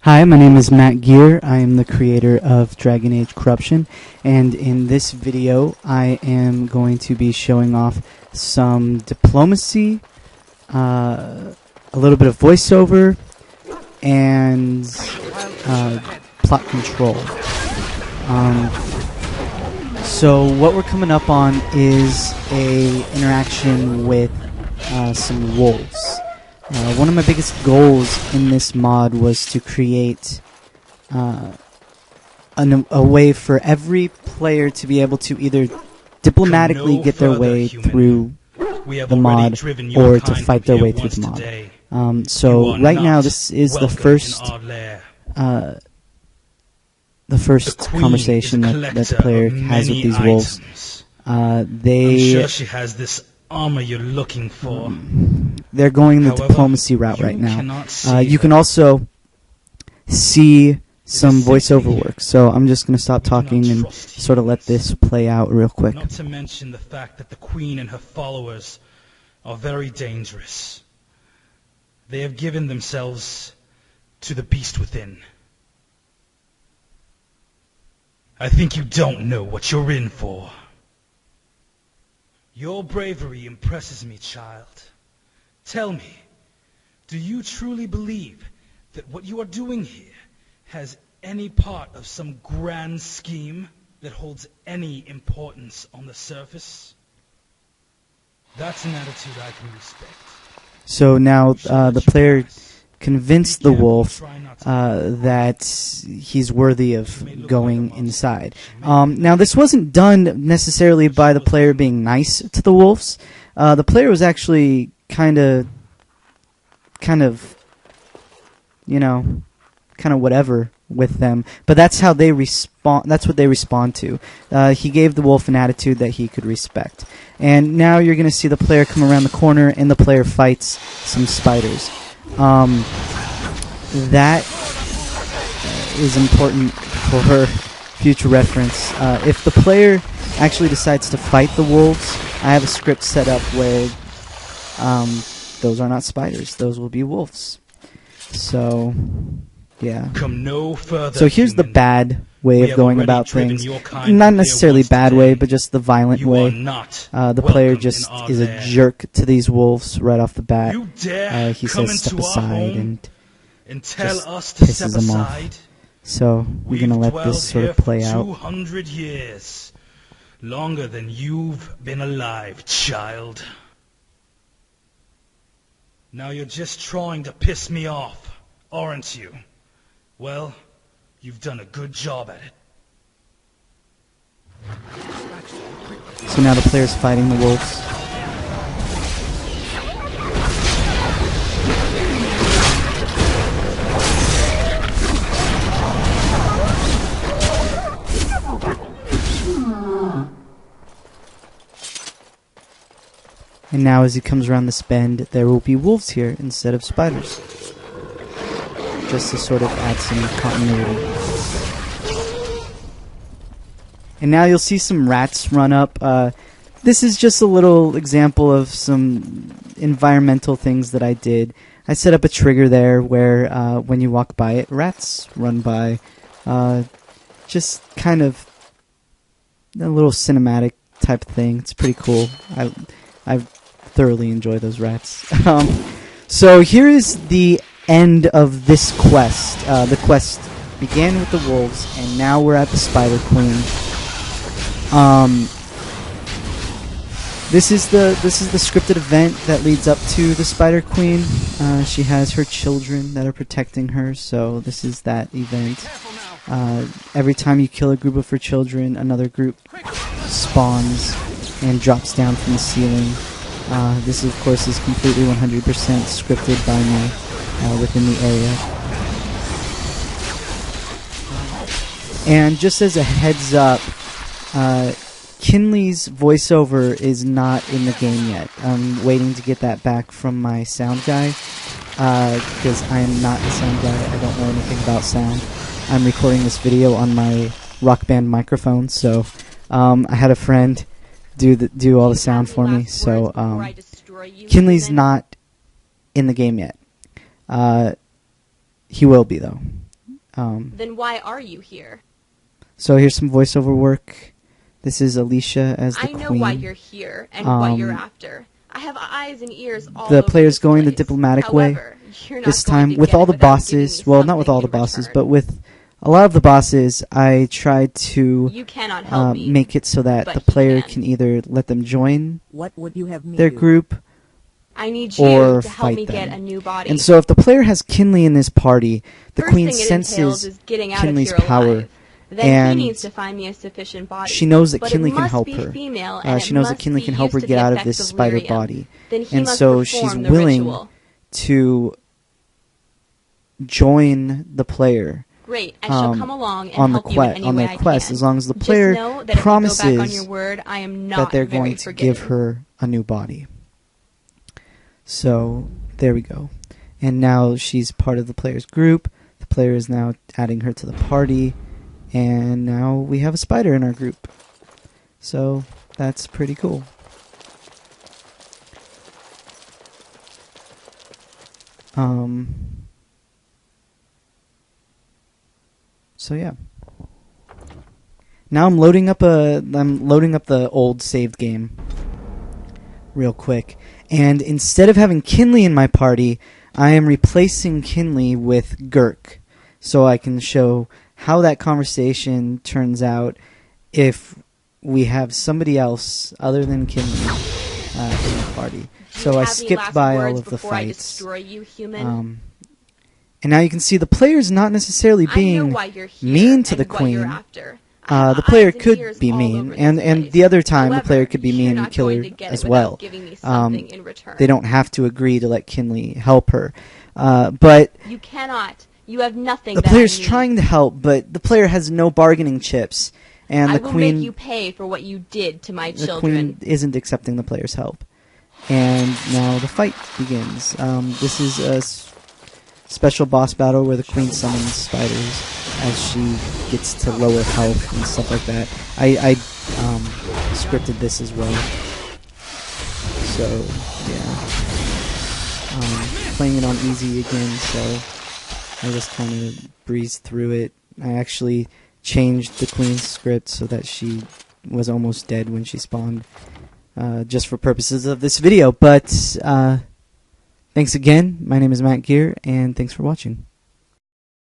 Hi, my name is Matt Gear. I am the creator of Dragon Age Corruption, and in this video I am going to be showing off some diplomacy, a little bit of voiceover, and plot control. So what we're coming up on is a interaction with some wolves. One of my biggest goals in this mod was to create a way for every player to be able to either diplomatically get their way through the mod or to fight their way through the mod. So right now this is the first conversation that the player has with these wolves. I'm sure she has this armor you're looking for. They're going the diplomacy route right now. You can also see some voiceover work. So I'm just going to stop talking and sort of let this play out real quick. Not to mention the fact that the Queen and her followers are very dangerous. They have given themselves to the beast within. I think you don't know what you're in for. Your bravery impresses me, child. Tell me, do you truly believe that what you are doing here has any part of some grand scheme that holds any importance on the surface? That's an attitude I can respect. So now the player convinced the wolf that he's worthy of going inside. Now this wasn't done necessarily by the player being nice to the wolves. The player was actually kind of whatever with them, but that's how they respond. That's what they respond to. He gave the wolf an attitude that he could respect. And now you're going to see the player come around the corner, and the player fights some spiders. That is important for future reference. If the player actually decides to fight the wolves, I have a script set up where those are not spiders; those will be wolves. So, yeah. Come no further, so here's the bad way of going about things. Not necessarily bad way, but just the violent way. The player just is a jerk to these wolves right off the bat. He says step aside and tell us to pisses them off. So we're going to let this sort of play out. 200 years. Longer than you've been alive, child. Now you're just trying to piss me off, aren't you? Well, you've done a good job at it. So now the player's fighting the wolves. And now as he comes around this bend, there will be wolves here instead of spiders. Just to sort of add some continuity. And now you'll see some rats run up. This is just a little example of some environmental things that I did. I set up a trigger there where when you walk by it, rats run by. Just kind of a little cinematic type thing. It's pretty cool. I thoroughly enjoy those rats. So here is the end of this quest. The quest began with the wolves, and now we're at the Spider Queen. This is the scripted event that leads up to the Spider Queen. She has her children that are protecting her, so this is that event. Every time you kill a group of her children, another group spawns and drops down from the ceiling. This, of course, is completely 100% scripted by me within the area. And just as a heads up, Kinley's voiceover is not in the game yet. I'm waiting to get that back from my sound guy, because I am not a sound guy. I don't know anything about sound. I'm recording this video on my Rock Band microphone, so I had a friend do all the sound for me. So Kinley's not in the game yet. He will be, though. Then why are you here? So here's some voiceover work. This is Alicia as the I queen. know why you're here and what you're after. I have eyes and ears all The over player's this going the place. diplomatic way. However, you're not This going time to with get all it the without giving me bosses. Well, not with all the something in bosses, return. but with a lot of the bosses, I tried to You cannot help me. make it so that but the he player can. can either let them join What would you have me their do? group, I need you or to help fight me them. get a new body. And so if the player has Kinley in this party, the First queen thing it entails senses is getting out Kinley's of here power, alive. Then and he needs to find me a sufficient body. she knows that but Kinley it can must help be her. Female, and She it knows that must Kinley be can help her used to get the out of effects this spider lyrium. body. Then he And must so perform she's the willing ritual. to join the player Great, I shall come along and on the help you in any on way their I quest, can. as long as the Just player know that promises if you go back on your word, I am not that they're very going to forgiving. give her a new body. So there we go. And now she's part of the player's group. The player is now adding her to the party. And now we have a spider in our group. So that's pretty cool. So yeah. Now I'm loading up the old saved game real quick. And instead of having Kinley in my party, I am replacing Kinley with Gurk. So I can show how that conversation turns out if we have somebody else other than Kinley in the party. So I skipped by all of the I fights. destroy you, human? And now you can see the player's not necessarily I know being why you're here mean to and the what you're queen. after. I have The player eyes and could ears be all mean, over this and place. the other time the However, player could be you're mean not and kill going her to get as it well. without giving me something in return. They don't have to agree to let Kinley help her. But You cannot. You have nothing. the that player's I need. trying to help, but the player has no bargaining chips, and I the will queen make you pay for what you did to my the children. queen isn't accepting the player's help. And now the fight begins. This is a special boss battle where the queen summons spiders as she gets to lower health and stuff like that. I scripted this as well. So, yeah. Playing it on easy again, so I just kind of breezed through it. I actually changed the queen's script so that she was almost dead when she spawned, just for purposes of this video. But thanks again. My name is Matt Gear, and thanks for watching.